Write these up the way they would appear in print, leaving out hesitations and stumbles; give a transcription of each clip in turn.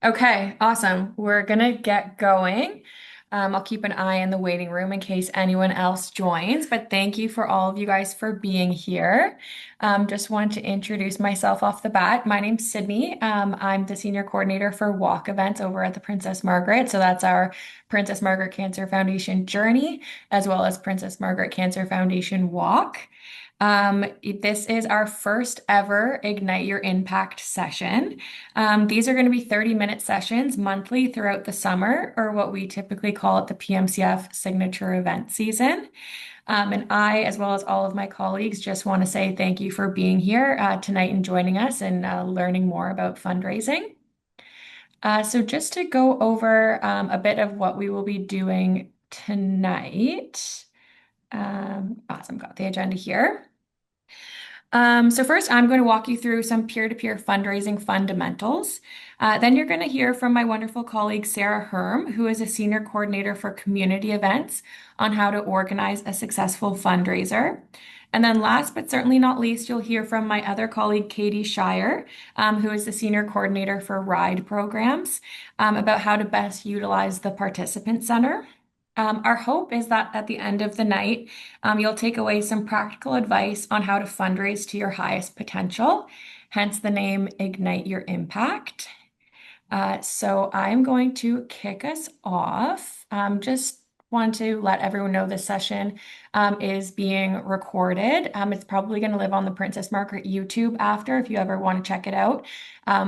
Okay, awesome. We're gonna get going. I'll keep an eye in the waiting room in case anyone else joins, but thank you for all of you guys for being here. Just want to introduce myself off the bat. My name's Sydney. I'm the senior coordinator for walk events over at the Princess Margaret. So that's our Princess Margaret Cancer Foundation journey, as well as Princess Margaret Cancer Foundation walk. This is our first ever Ignite Your Impact session. These are going to be 30-minute sessions monthly throughout the summer, or what we typically call it the PMCF signature event season. And I, as well as all of my colleagues, just want to say thank you for being here tonight and joining us and learning more about fundraising. So just to go over a bit of what we will be doing tonight. Awesome, got the agenda here. So first, I'm going to walk you through some peer-to-peer fundraising fundamentals. Then you're going to hear from my wonderful colleague, Sarah Herm, who is a senior coordinator for community events on how to organize a successful fundraiser. And then last but certainly not least, you'll hear from my other colleague, Katie Shire, who is the senior coordinator for RIDE programs, about how to best utilize the participant center. Our hope is that at the end of the night, you'll take away some practical advice on how to fundraise to your highest potential, hence the name Ignite Your Impact. So I'm going to kick us off. Just want to let everyone know this session is being recorded. It's probably going to live on the Princess Margaret YouTube after if you ever want to check it out.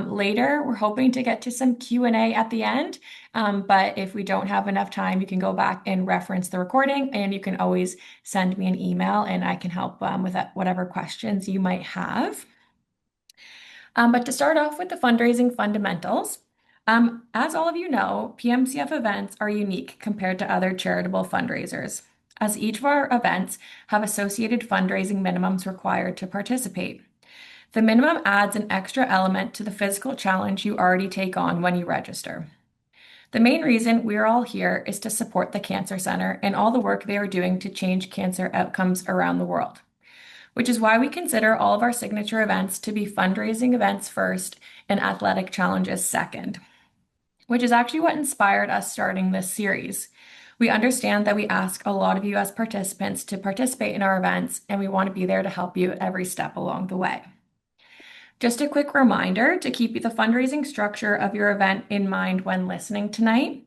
Later, we're hoping to get to some Q&A at the end, but if we don't have enough time, you can go back and reference the recording, and you can always send me an email and I can help with whatever questions you might have. But to start off with the fundraising fundamentals, as all of you know, PMCF events are unique compared to other charitable fundraisers, as each of our events have associated fundraising minimums required to participate. The minimum adds an extra element to the physical challenge you already take on when you register. The main reason we're all here is to support the Cancer Center and all the work they are doing to change cancer outcomes around the world, which is why we consider all of our signature events to be fundraising events first and athletic challenges second, which is actually what inspired us starting this series. We understand that we ask a lot of you as participants to participate in our events, and we want to be there to help you every step along the way. Just a quick reminder to keep the fundraising structure of your event in mind when listening tonight.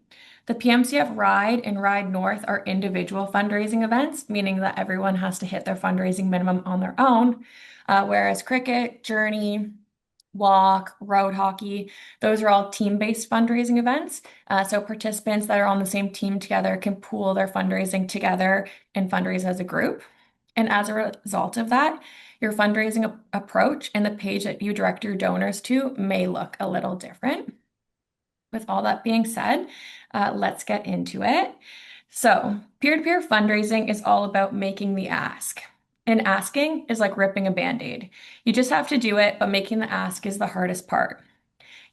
The PMCF Ride and Ride North are individual fundraising events, meaning that everyone has to hit their fundraising minimum on their own, whereas cricket, journey, walk, road hockey, those are all team-based fundraising events. So participants that are on the same team together can pool their fundraising together and fundraise as a group. And as a result of that, your fundraising approach and the page that you direct your donors to may look a little different. With all that being said, let's get into it. So, peer-to-peer fundraising is all about making the ask. And asking is like ripping a band-aid. You just have to do it, but making the ask is the hardest part.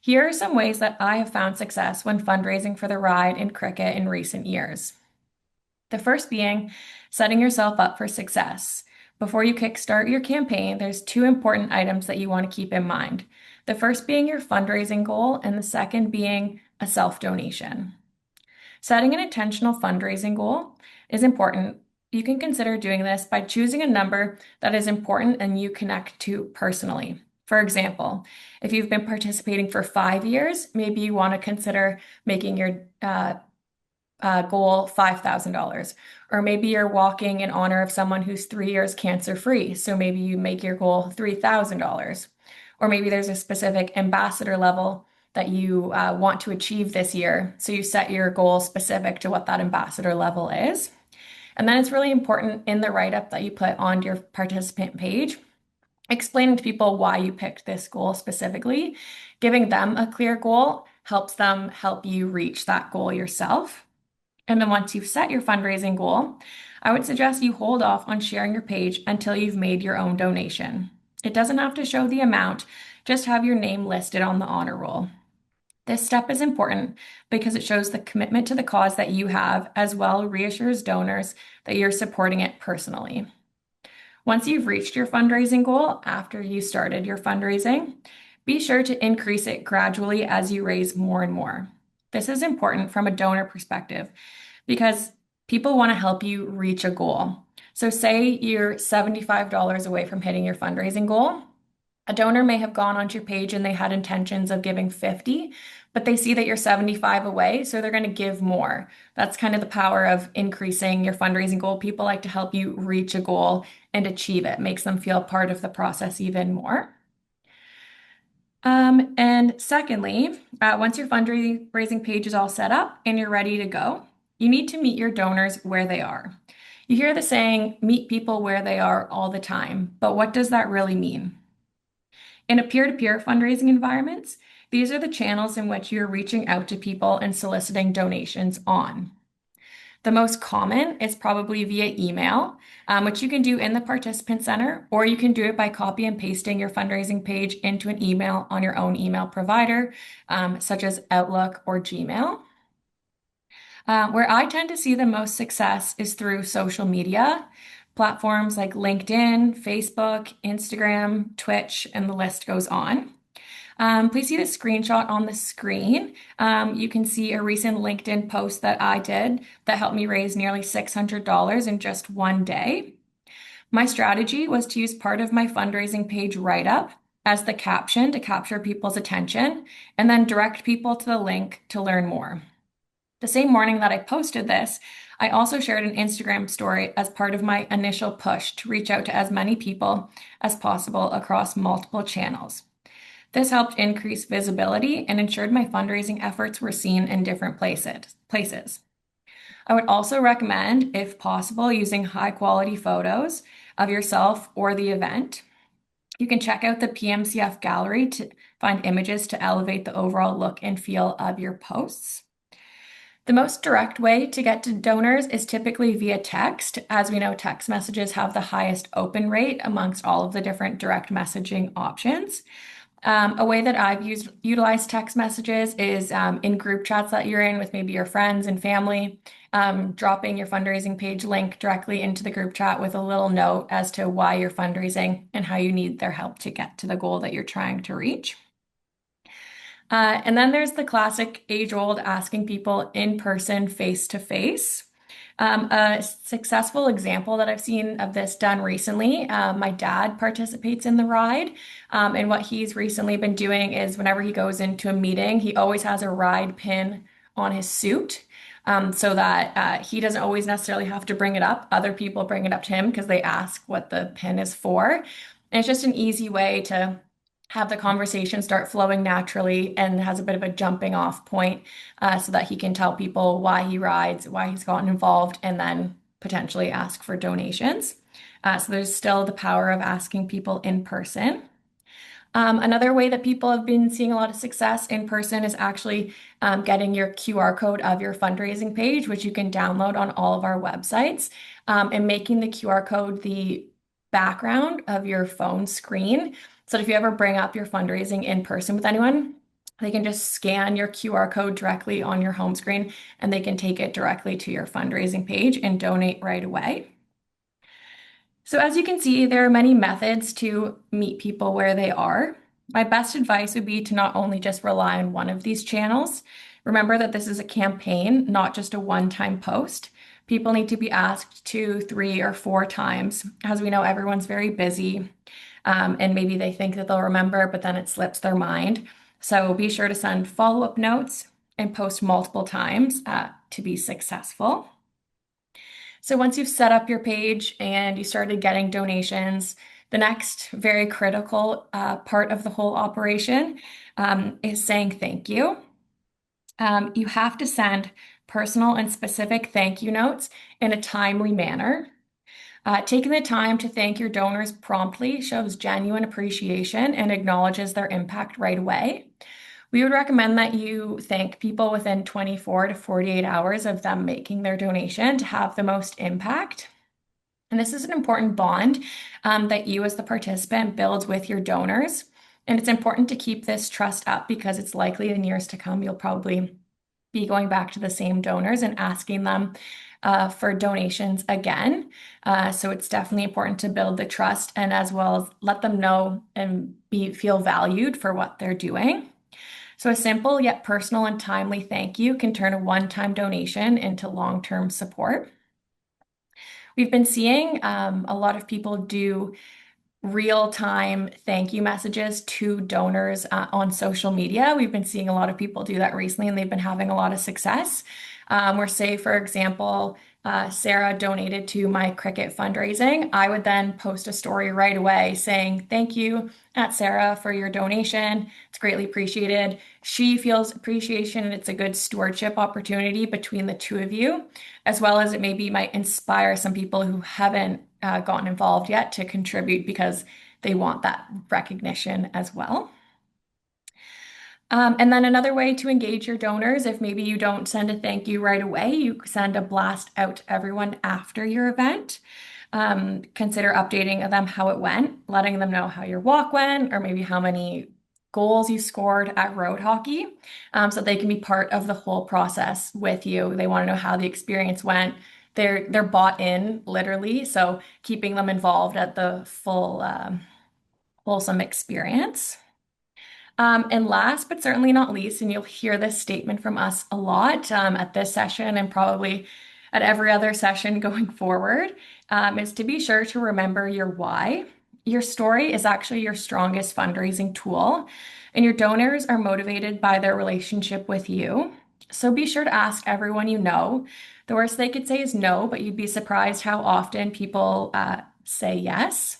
Here are some ways that I have found success when fundraising for the ride in cricket in recent years. The first being setting yourself up for success. Before you kickstart your campaign, there's two important items that you want to keep in mind. The first being your fundraising goal, and the second being a self-donation. Setting an intentional fundraising goal is important. You can consider doing this by choosing a number that is important and you connect to personally. For example, if you've been participating for 5 years, maybe you want to consider making your goal $5,000. Or maybe you're walking in honor of someone who's 3 years cancer-free. So maybe you make your goal $3,000. Or maybe there's a specific ambassador level that you want to achieve this year. So you set your goal specific to what that ambassador level is. And then it's really important in the write-up that you put on your participant page, explaining to people why you picked this goal specifically. Giving them a clear goal helps them help you reach that goal yourself. And then once you've set your fundraising goal, I would suggest you hold off on sharing your page until you've made your own donation. It doesn't have to show the amount, just have your name listed on the honor roll. This step is important because it shows the commitment to the cause that you have, as well reassures donors that you're supporting it personally. Once you've reached your fundraising goal after you started your fundraising, Be sure to increase it gradually as you raise more and more. This is important from a donor perspective because people want to help you reach a goal. So, say you're $75 away from hitting your fundraising goal. A donor may have gone onto your page and they had intentions of giving 50, but they see that you're 75 away, so they're going to give more. That's kind of the power of increasing your fundraising goal. People like to help you reach a goal and achieve it, makes them feel part of the process even more. And secondly, once your fundraising page is all set up and you're ready to go, you need to meet your donors where they are. You hear the saying, meet people where they are all the time, but what does that really mean? In a peer-to-peer fundraising environments, these are the channels in which you're reaching out to people and soliciting donations on. The most common is probably via email, which you can do in the participant center, or you can do it by copy and pasting your fundraising page into an email on your own email provider, such as Outlook or Gmail. Where I tend to see the most success is through social media, platforms like LinkedIn, Facebook, Instagram, Twitch, and the list goes on. Please see the screenshot on the screen. You can see a recent LinkedIn post that I did that helped me raise nearly $600 in just one day. My strategy was to use part of my fundraising page write-up as the caption to capture people's attention and then direct people to the link to learn more. The same morning that I posted this, I also shared an Instagram story as part of my initial push to reach out to as many people as possible across multiple channels. This helped increase visibility and ensured my fundraising efforts were seen in different places. I would also recommend, if possible, using high quality photos of yourself or the event. You can check out the PMCF gallery to find images to elevate the overall look and feel of your posts. The most direct way to get to donors is typically via text. As we know, text messages have the highest open rate amongst all of the different direct messaging options. A way that I've utilized text messages is in group chats that you're in with maybe your friends and family, dropping your fundraising page link directly into the group chat with a little note as to why you're fundraising and how you need their help to get to the goal that you're trying to reach. And then there's the classic age-old asking people in person, face to face. A successful example that I've seen of this done recently, my dad participates in the ride. And what he's recently been doing is whenever he goes into a meeting, he always has a ride pin on his suit. So that he doesn't always necessarily have to bring it up. Other people bring it up to him because they ask what the pin is for. And it's just an easy way to have the conversation start flowing naturally and has a bit of a jumping off point so that he can tell people why he rides, why he's gotten involved, and then potentially ask for donations. So there's still the power of asking people in person. Another way that people have been seeing a lot of success in person is actually getting your QR code of your fundraising page, which you can download on all of our websites, and making the QR code the background of your phone screen. So that if you ever bring up your fundraising in person with anyone, they can just scan your QR code directly on your home screen and they can take it directly to your fundraising page and donate right away. So as you can see, there are many methods to meet people where they are. My best advice would be to not only just rely on one of these channels. Remember that this is a campaign, not just a one-time post. People need to be asked 2, 3, or 4 times. As we know, everyone's very busy, and maybe they think that they'll remember, but then it slips their mind. So be sure to send follow-up notes and post multiple times to be successful. So once you've set up your page and you started getting donations, the next very critical part of the whole operation is saying thank you. You have to send personal and specific thank you notes in a timely manner. Taking the time to thank your donors promptly shows genuine appreciation and acknowledges their impact right away. We would recommend that you thank people within 24 to 48 hours of them making their donation to have the most impact. And this is an important bond that you as the participant builds with your donors. And it's important to keep this trust up because it's likely in years to come, you'll probably be going back to the same donors and asking them for donations again. So it's definitely important to build the trust and as well as let them know and feel valued for what they're doing. So a simple yet personal and timely thank you can turn a one-time donation into long-term support. We've been seeing a lot of people do real-time thank you messages to donors on social media. We've been seeing a lot of people do that recently, and they've been having a lot of success. Where, say, for example, Sarah donated to my cricket fundraising, I would then post a story right away saying, "Thank you at Sarah for your donation. It's greatly appreciated." She feels appreciation, and it's a good stewardship opportunity between the two of you, as well as it maybe might inspire some people who haven't gotten involved yet to contribute because they want that recognition as well. And then another way to engage your donors, if maybe you don't send a thank you right away, you send a blast out to everyone after your event. Consider updating them how it went, letting them know how your walk went, or maybe how many goals you scored at road hockey, so they can be part of the whole process with you. They want to know how the experience went. They're bought in literally, so keeping them involved at the full wholesome experience. And last but certainly not least, and you'll hear this statement from us a lot at this session and probably at every other session going forward, is to be sure to remember your why. Your story is actually your strongest fundraising tool, and your donors are motivated by their relationship with you. So be sure to ask everyone you know. The worst they could say is no, but you'd be surprised how often people say yes.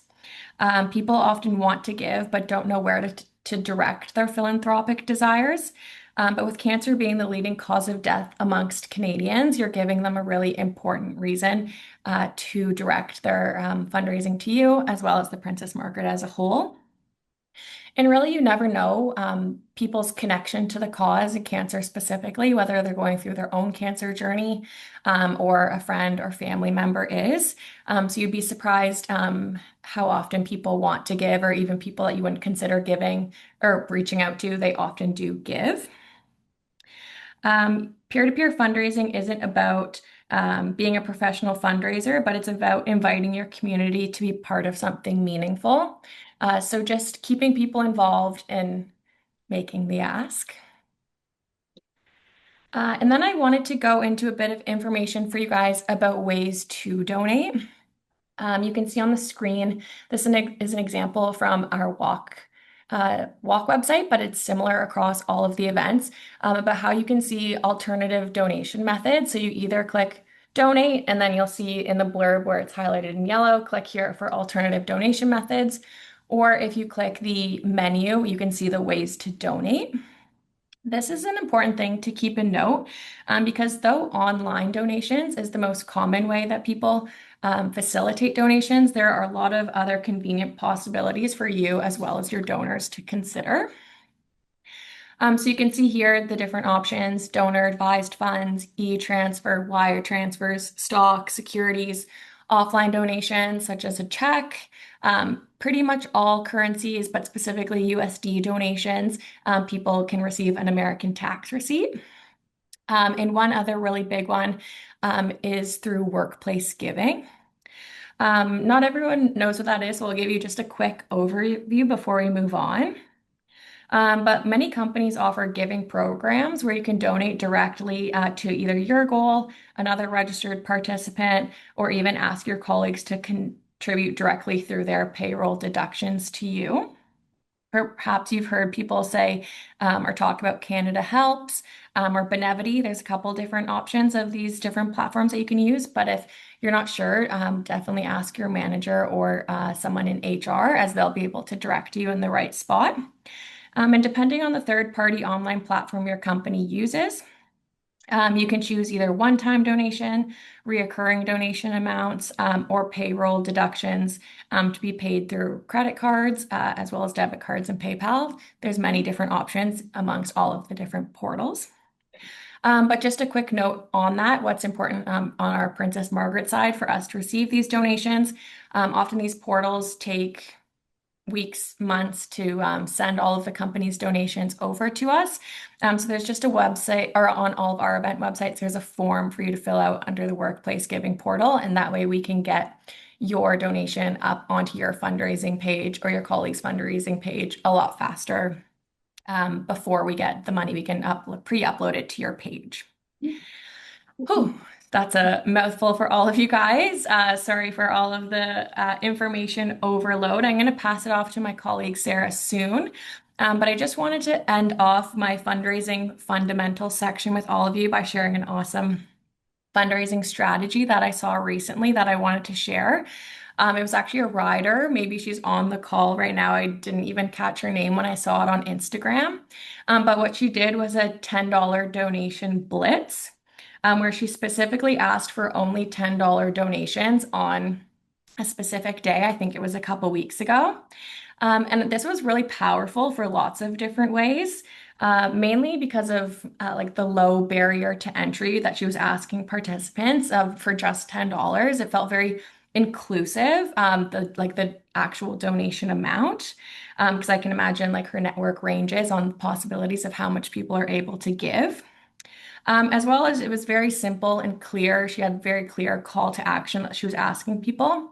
People often want to give, but don't know where to direct their philanthropic desires. But with cancer being the leading cause of death amongst Canadians, you're giving them a really important reason to direct their fundraising to you, as well as the Princess Margaret as a whole. And really, you never know people's connection to the cause of cancer specifically, whether they're going through their own cancer journey or a friend or family member is. So you'd be surprised how often people want to give, or even people that you wouldn't consider giving or reaching out to, they often do give. Peer-to-peer fundraising isn't about being a professional fundraiser, but it's about inviting your community to be part of something meaningful. So just keeping people involved in making the ask. And then I wanted to go into a bit of information for you guys about ways to donate. You can see on the screen, this is an example from our walk website, but it's similar across all of the events about how you can see alternative donation methods. So you either click donate, and then you'll see in the blurb where it's highlighted in yellow, click here for alternative donation methods. Or if you click the menu, you can see the ways to donate. This is an important thing to keep in note because though online donations is the most common way that people facilitate donations, there are a lot of other convenient possibilities for you as well as your donors to consider. So you can see here the different options: donor advised funds, e-transfer, wire transfers, stock, securities, offline donations such as a check, pretty much all currencies, but specifically USD donations, people can receive an American tax receipt. And one other really big one is through workplace giving. Not everyone knows what that is, so I'll give you just a quick overview before we move on. But many companies offer giving programs where you can donate directly to either your goal, another registered participant, or even ask your colleagues to contribute directly through their payroll deductions to you. Perhaps you've heard people say or talk about Canada Helps or Benevity. There's a couple different options of these different platforms that you can use. But if you're not sure, definitely ask your manager or someone in HR, as they'll be able to direct you in the right spot. And depending on the third-party online platform your company uses, you can choose either one-time donation, reoccurring donation amounts, or payroll deductions to be paid through credit cards, as well as debit cards and PayPal. There's many different options amongst all of the different portals. But just a quick note on that, what's important on our Princess Margaret side for us to receive these donations. Often these portals take weeks, months to send all of the company's donations over to us. So there's just a website, or on all of our event websites, there's a form for you to fill out under the workplace giving portal. And that way we can get your donation up onto your fundraising page or your colleague's fundraising page a lot faster. Before we get the money, we can pre-upload it to your page. Whew, that's a mouthful for all of you guys. Sorry for all of the information overload. I'm going to pass it off to my colleague Sarah soon. But I just wanted to end off my fundraising fundamental section with all of you by sharing an awesome fundraising strategy that I saw recently that I wanted to share. It was actually a rider. Maybe she's on the call right now. I didn't even catch her name when I saw it on Instagram. But what she did was a $10 donation blitz, where she specifically asked for only $10 donations on a specific day. I think it was a couple weeks ago. And this was really powerful for lots of different ways, mainly because of like the low barrier to entry that she was asking participants of for just $10. It felt very inclusive, the actual donation amount, because I can imagine like her network ranges on possibilities of how much people are able to give. As well as it was very simple and clear. She had very clear call to action that she was asking people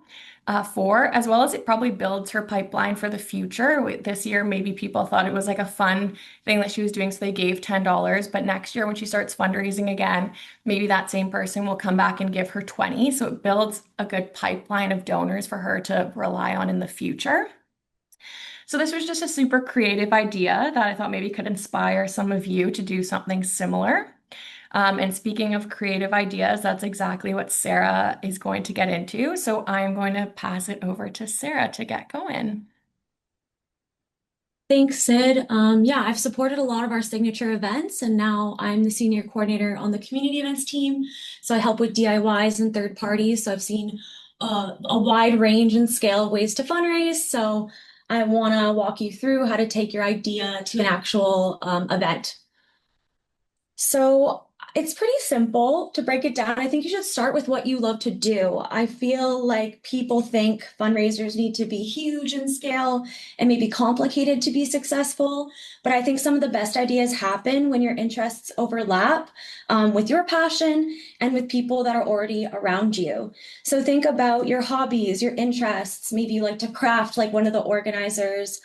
for, as well as it probably builds her pipeline for the future. This year, maybe people thought it was like a fun thing that she was doing, so they gave $10. But next year, when she starts fundraising again, maybe that same person will come back and give her 20. So it builds a good pipeline of donors for her to rely on in the future. So this was just a super creative idea that I thought maybe could inspire some of you to do something similar. And speaking of creative ideas, that's exactly what Sarah is going to get into. So I'm going to pass it over to Sarah to get going. Thanks, Sid. Yeah, I've supported a lot of our signature events, and now I'm the senior coordinator on the community events team. So I help with DIYs and third parties. So I've seen a wide range and scale of ways to fundraise. So I want to walk you through how to take your idea to an actual event. So it's pretty simple to break it down. I think you should start with what you love to do. I feel like people think fundraisers need to be huge in scale and maybe complicated to be successful. But I think some of the best ideas happen when your interests overlap with your passion and with people that are already around you. So think about your hobbies, your interests. Maybe you like to craft, like one of the organizers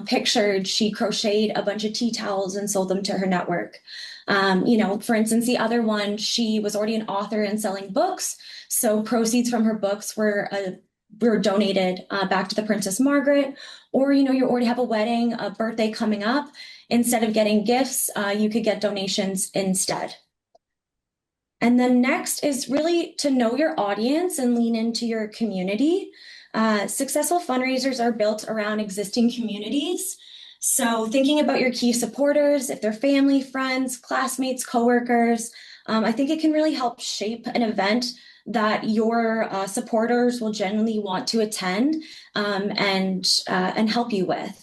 pictured, she crocheted a bunch of tea towels and sold them to her network. For instance, the other one, she was already an author and selling books. So proceeds from her books were donated back to the Princess Margaret. Or, you already have a wedding, a birthday coming up. Instead of getting gifts, you could get donations instead. And then next is really to know your audience and lean into your community. Successful fundraisers are built around existing communities. So thinking about your key supporters, if they're family, friends, classmates, coworkers, I think it can really help shape an event that your supporters will genuinely want to attend and help you with.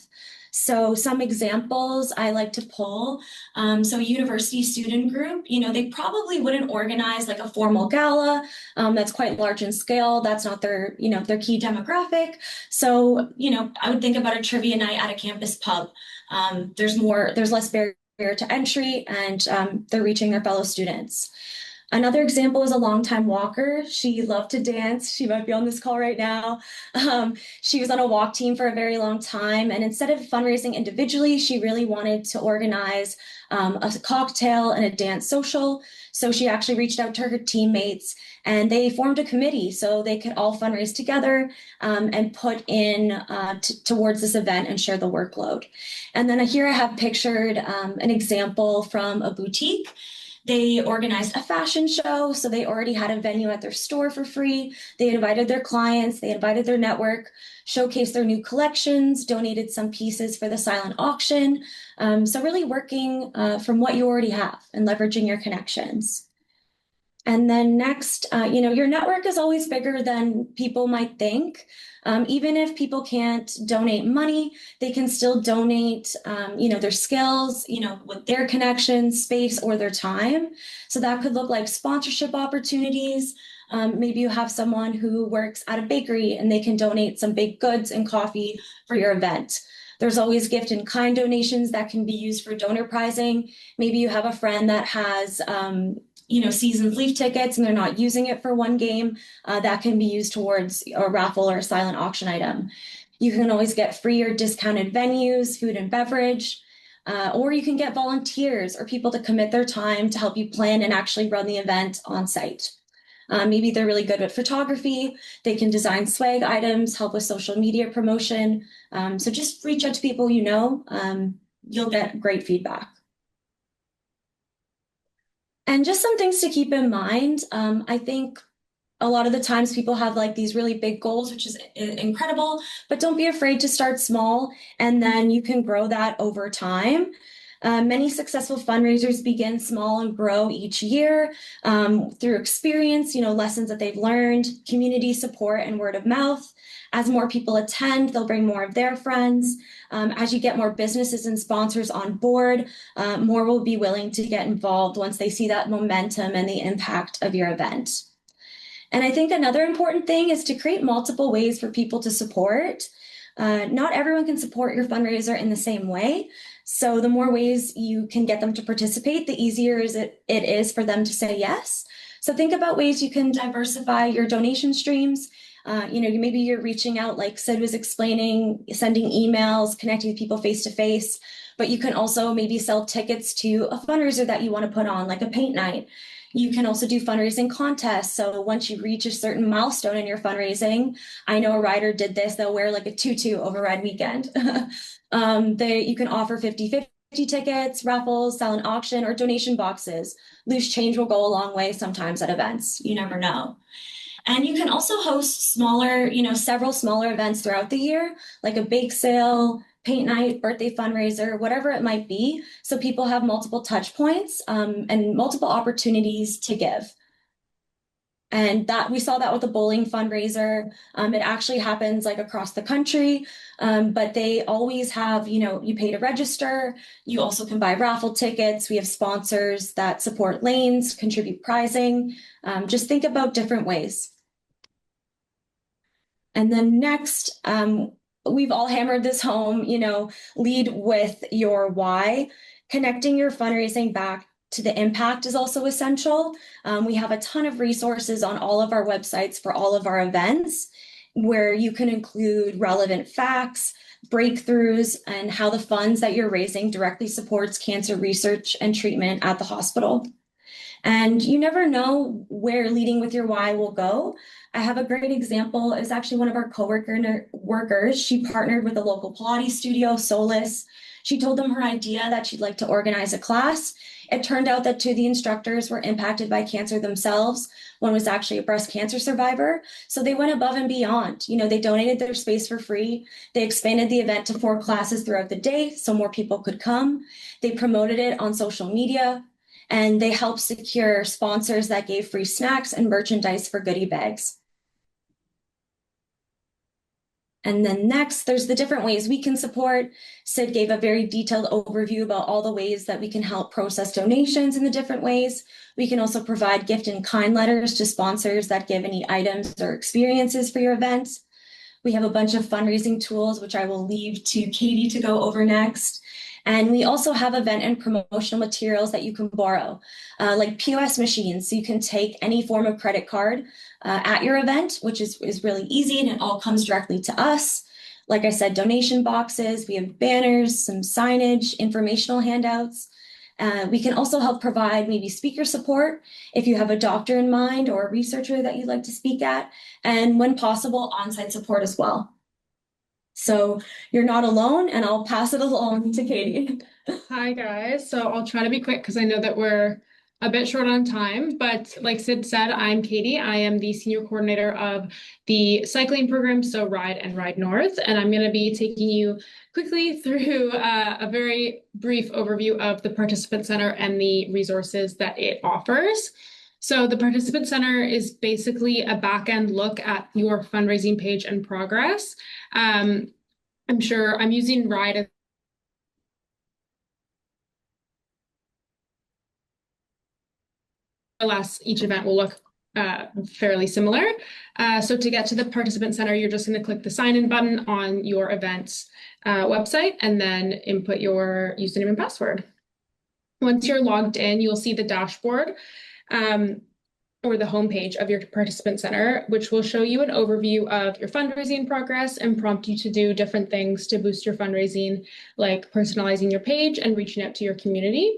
So some examples I like to pull. So university student group, they probably wouldn't organize like a formal gala that's quite large in scale. That's not their key demographic. So, I would think about a trivia night at a campus pub. There's less barrier to entry, and they're reaching their fellow students. Another example is a longtime walker. She loved to dance. She might be on this call right now. She was on a walk team for a very long time. And instead of fundraising individually, she really wanted to organize a cocktail and a dance social. So she actually reached out to her teammates and they formed a committee so they could all fundraise together and put in towards this event and share the workload. And then here I have pictured an example from a boutique. They organized a fashion show, so they already had a venue at their store for free. They invited their clients, they invited their network, showcased their new collections, donated some pieces for the silent auction. So really working from what you already have and leveraging your connections. And then next, your network is always bigger than people might think. Even if people can't donate money, they can still donate, their skills, with their connections, space, or their time. So that could look like sponsorship opportunities, Maybe you have someone who works at a bakery and they can donate some baked goods and coffee for your event. There's always gift in kind donations that can be used for donor prizing. Maybe you have a friend that has, season's leaf tickets and they're not using it for one game. That can be used towards a raffle or a silent auction item. You can always get free or discounted venues, food and beverage, or you can get volunteers or people to commit their time to help you plan and actually run the event on site. Maybe they're really good at photography. They can design swag items, help with social media promotion. So just reach out to people you know. You'll get great feedback. And just some things to keep in mind. I think a lot of the times people have like these really big goals, which is incredible, but don't be afraid to start small and then you can grow that over time. Many successful fundraisers begin small and grow each year through experience, lessons that they've learned, community support, and word of mouth. As more people attend, they'll bring more of their friends. As you get more businesses and sponsors on board, more will be willing to get involved once they see that momentum and the impact of your event. And I think another important thing is to create multiple ways for people to support. Not everyone can support your fundraiser in the same way. So the more ways you can get them to participate, the easier it is for them to say yes. So think about ways you can diversify your donation streams. Maybe you're reaching out, like Sid was explaining, sending emails, connecting with people face to face, but you can also maybe sell tickets to a fundraiser that you want to put on, like a paint night. You can also do fundraising contests. So once you reach a certain milestone in your fundraising, I know a rider did this, they'll wear like a tutu over Red Weekend. You can offer 50-50 tickets, raffles, silent auction, or donation boxes. Loose change will go a long way sometimes at events. You never know. And you can also host several smaller events throughout the year, like a bake sale, paint night, birthday fundraiser, whatever it might be. So people have multiple touch points and multiple opportunities to give. And that we saw that with the bowling fundraiser. It actually happens like across the country, but they always have, you pay to register. You also can buy raffle tickets. We have sponsors that support lanes, contribute prizing. Just think about different ways. And then next, we've all hammered this home, lead with your why. Connecting your fundraising back to the impact is also essential. We have a ton of resources on all of our websites for all of our events where you can include relevant facts, breakthroughs, and how the funds that you're raising directly supports cancer research and treatment at the hospital. And you never know where leading with your why will go. I have a great example. It was actually one of our workers. She partnered with a local Pilates studio, Solis. She told them her idea that she'd like to organize a class. It turned out that two of the instructors were impacted by cancer themselves. One was actually a breast cancer survivor. So they went above and beyond. They donated their space for free. They expanded the event to 4 classes throughout the day so more people could come. They promoted it on social media. And they helped secure sponsors that gave free snacks and merchandise for goodie bags. And then next, there's the different ways we can support. Sid gave a very detailed overview about all the ways that we can help process donations in the different ways. We can also provide gift and kind letters to sponsors that give any items or experiences for your event. We have a bunch of fundraising tools, which I will leave to Katie to go over next. And we also have event and promotional materials that you can borrow, like POS machines. So you can take any form of credit card at your event, which is really easy and it all comes directly to us. Like I said, donation boxes, we have banners, some signage, informational handouts. We can also help provide maybe speaker support if you have a doctor in mind or a researcher that you'd like to speak at, and when possible, on-site support as well. So you're not alone, and I'll pass it along to Katie. Hi guys. So I'll try to be quick because I know that we're a bit short on time, but like Sid said, I'm Katie. I am the senior coordinator of the cycling program, so Ride and Ride North, and I'm going to be taking you quickly through a very brief overview of the Participant Center and the resources that it offers. So the Participant Center is basically a back-end look at your fundraising page and progress. I'm sure I'm using Ride as less each event will look fairly similar. So to get to the participant center, you're just going to click the sign in button on your event's website and then input your username and password. Once you're logged in, you'll see the dashboard or the homepage of your participant center, which will show you an overview of your fundraising progress and prompt you to do different things to boost your fundraising, like personalizing your page and reaching out to your community.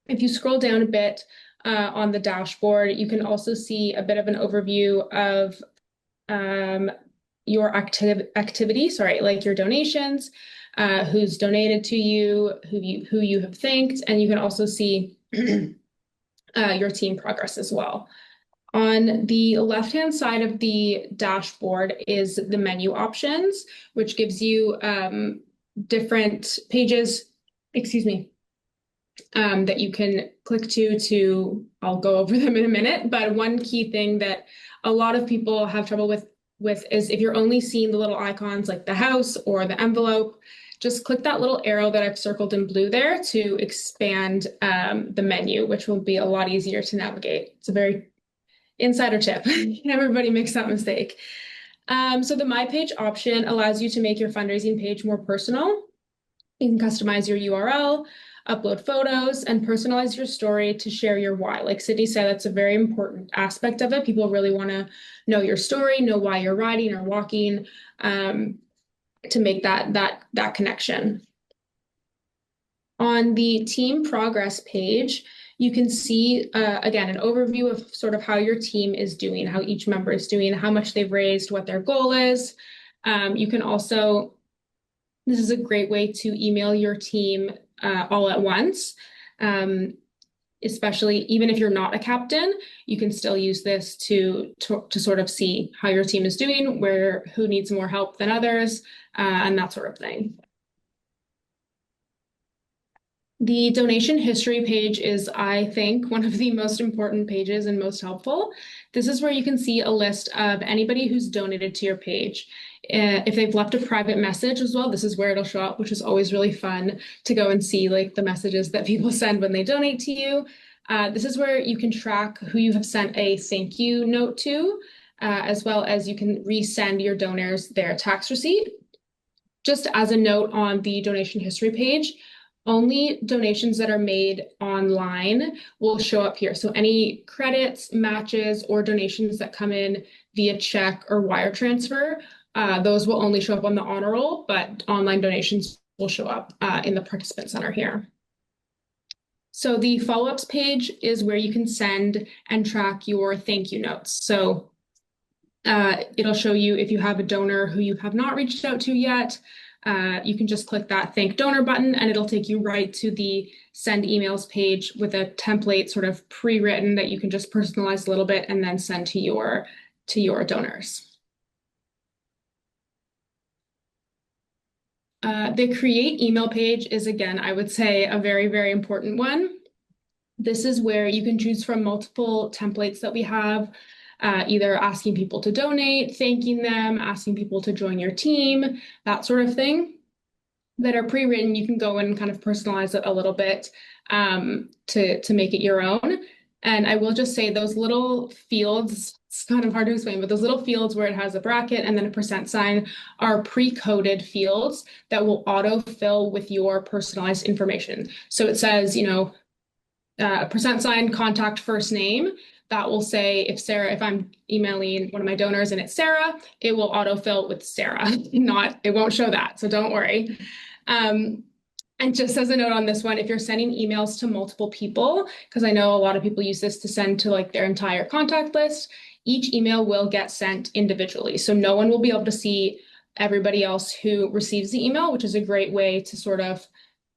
If you scroll down a bit on the dashboard, you can also see a bit of an overview of your activity, like your donations, who's donated to you, who you have thanked, and you can also see your team progress as well. On the left-hand side of the dashboard is the menu options, which gives you different pages, excuse me, that you can click I'll go over them in a minute, but one key thing that a lot of people have trouble with is if you're only seeing the little icons like the house or the envelope, just click that little arrow that I've circled in blue there to expand the menu, which will be a lot easier to navigate. It's a very insider tip. Everybody makes that mistake. So the My Page option allows you to make your fundraising page more personal. You can customize your URL, upload photos, and personalize your story to share your why. Like Sydney said, that's a very important aspect of it. People really want to know your story, know why you're riding or walking, to make that connection. On the team progress page, you can see, again, an overview of sort of how your team is doing, how each member is doing, how much they've raised, what their goal is. You can also, this is a great way to email your team all at once, especially even if you're not a captain, you can still use this to sort of see how your team is doing, who needs more help than others, and that sort of thing. The donation history page is, I think, one of the most important pages and most helpful. This is where you can see a list of anybody who's donated to your page. If they've left a private message as well, this is where it'll show up, which is always really fun to go and see like the messages that people send when they donate to you. This is where you can track who you have sent a thank you note to, as well as you can resend your donors their tax receipt. Just as a note on the donation history page, only donations that are made online will show up here. So any credits, matches, or donations that come in via check or wire transfer, those will only show up on the honor roll, but online donations will show up in the participant center here. So the follow-ups page is where you can send and track your thank you notes. So it'll show you if you have a donor who you have not reached out to yet. You can just click that thank donor button and it'll take you right to the send emails page with a template sort of pre-written that you can just personalize a little bit and then send to your donors. The create email page is, again, I would say a very, very important one. This is where you can choose from multiple templates that we have, either asking people to donate, thanking them, asking people to join your team, that sort of thing, that are pre-written. You can go and kind of personalize it a little bit to make it your own. And I will just say those little fields, it's kind of hard to explain, but those little fields where it has a bracket and then a percent sign are pre-coded fields that will auto-fill with your personalized information. So it says, percent sign, contact, first name. That will say if I'm emailing one of my donors and it's Sarah, it will autofill with Sarah. It won't show that, so don't worry. And just as a note on this one, if you're sending emails to multiple people, because I know a lot of people use this to send to like their entire contact list, each email will get sent individually. So no one will be able to see everybody else who receives the email, which is a great way to sort of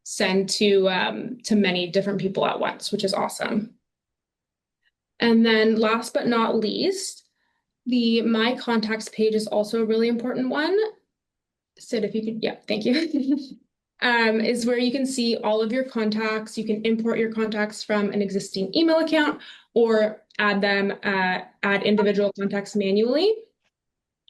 send to many different people at once, which is awesome. And then last but not least, the My Contacts page is also a really important one. Sid, if you could, yeah, thank you. Is where you can see all of your contacts. You can import your contacts from an existing email account or add individual contacts manually.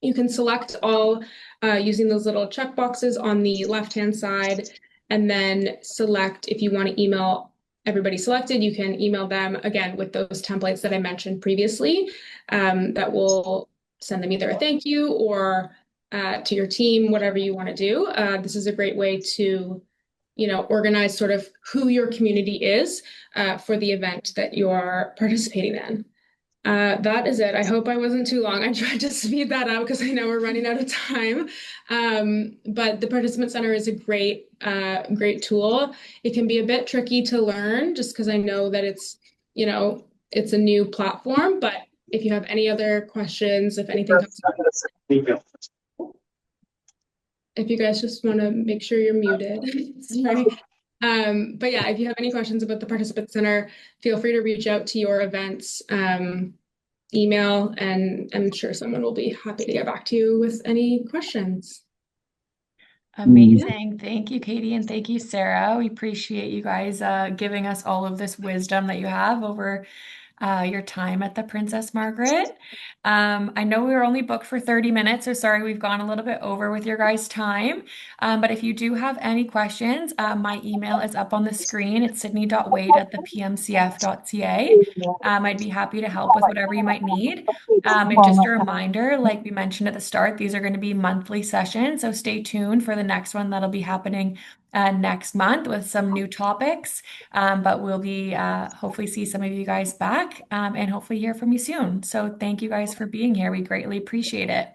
You can select all using those little check boxes on the left-hand side, and then select if you want to email everybody selected, you can email them again with those templates that I mentioned previously, that will send them either a thank you or to your team, whatever you want to do. This is a great way to, organize sort of who your community is for the event that you're participating in. That is it. I hope I wasn't too long. I tried to speed that up because I know we're running out of time. But the Participant Center is a great tool. It can be a bit tricky to learn just because I know that it's a new platform. But if you have any other questions, if anything comes up, if you guys just want to make sure you're muted. Sorry. But yeah, if you have any questions about the Participant Center, feel free to reach out to your events email, and I'm sure someone will be happy to get back to you with any questions. Amazing. Thank you, Katie, and thank you, Sarah. We appreciate you guys giving us all of this wisdom that you have over your time at the Princess Margaret. I know we were only booked for 30 minutes, so sorry we've gone a little bit over with your guys' time. But if you do have any questions, my email is up on the screen. It's sydney.wade@thepmcf.ca. I'd be happy to help with whatever you might need. And just a reminder, like we mentioned at the start, these are going to be monthly sessions, so stay tuned for the next one that'll be happening next month with some new topics. But we'll be hopefully see some of you guys back and hopefully hear from you soon. So thank you guys for being here. We greatly appreciate it.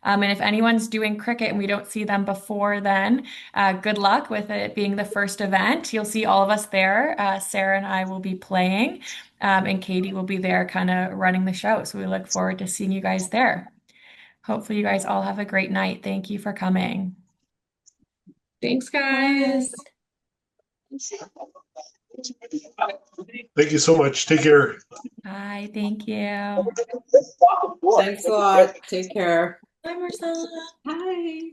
And if anyone's doing cricket and we don't see them before then, good luck with it being the first event. You'll see all of us there. Sarah and I will be playing, and Katie will be there kind of running the show. So we look forward to seeing you guys there. Hopefully, you guys all have a great night. Thank you for coming. Thanks, guys. Thank you so much. Take care. Bye. Thank you. Thanks a lot. Take care. Bye, Marcella. Hi.